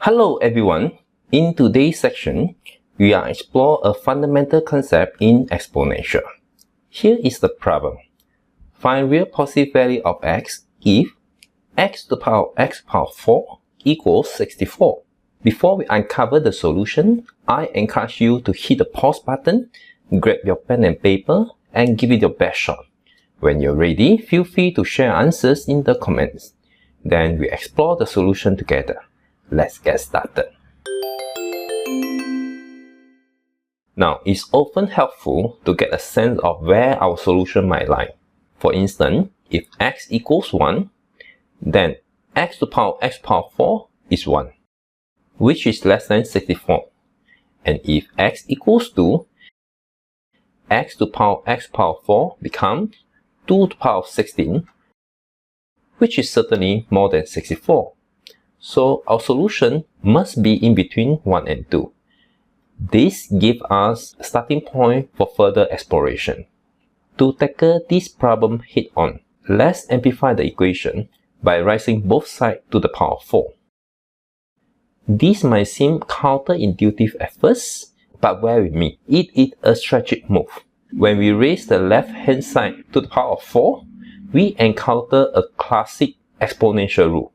Hello everyone, in today's section, we will explore a fundamental concept in exponential. Here is the problem. Find real positive value of x if x to the power of x power 4 equals 64. Before we uncover the solution, I encourage you to hit the pause button, grab your pen and paper, and give it your best shot. When you're ready, feel free to share answers in the comments. Then we explore the solution together. Let's get started. Now, it's often helpful to get a sense of where our solution might lie. For instance, if x equals 1, then x to the power of x power 4 is 1, which is less than 64. And if x equals 2, x to the power of x power 4 becomes 2 to the power of 16, which is certainly more than 64. So our solution must be in between 1 and 2. This gives us a starting point for further exploration. To tackle this problem head-on, let's amplify the equation by raising both sides to the power of 4. This might seem counterintuitive at first, but bear with me, it is a strategic move. When we raise the left-hand side to the power of 4, we encounter a classic exponential rule.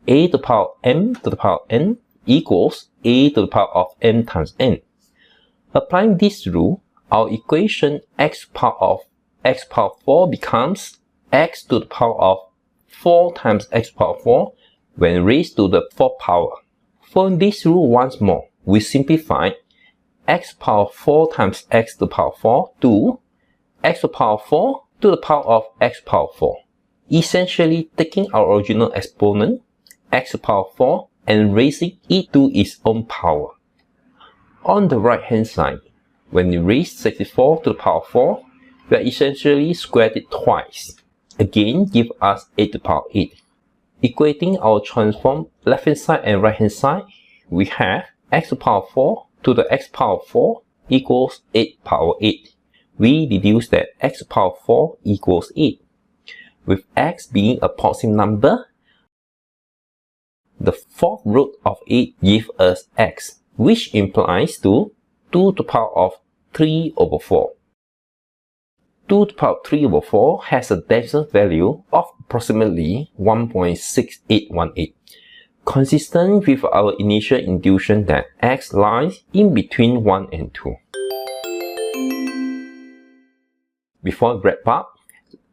A to the power of m to the power of n equals a to the power of m times n. Applying this rule, our equation x to the power of x power 4 becomes x to the power of 4 times x power 4 when raised to the 4th power. Following this rule once more, we simplify x power 4 times x to the power 4 to x to the power 4 to the power of x power 4. Essentially taking our original exponent x to the power 4 and raising it to its own power. On the right hand side, when you raise 64 to the power 4, we are essentially squared it twice. Again, give us 8 to the power 8. Equating our transform left hand side and right hand side, we have x to the power 4 to the x power 4 equals 8 power 8. We deduce that x to the power 4 equals 8. With x being a positive number, the 4th root of 8 gives us x, which implies to 2 to the power of 3 over 4. 2 to the power of 3 over 4 has a decimal value of approximately 1.6818, consistent with our initial intuition that x lies in between 1 and 2. Before we wrap up,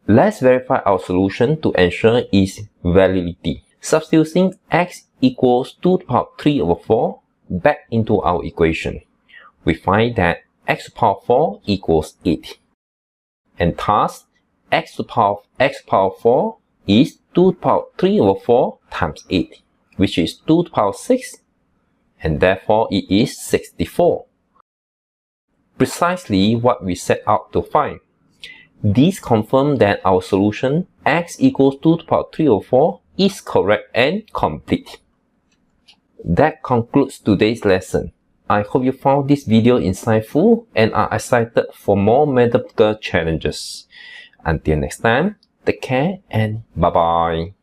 let's verify our solution to ensure its validity. Substituting x equals 2 to the power of 3 over 4 back into our equation, we find that x to the power of 4 equals 8. And thus, x to the power of x power 4 is 2 to the power of 3 over 4 times 8, which is 2 to the power of 6, and therefore it is 64. Precisely what we set out to find. This confirms that our solution x equals 2 to the power of 3 over 4 is correct and complete. That concludes today's lesson. I hope you found this video insightful and are excited for more mathematical challenges. Until next time, take care and bye-bye.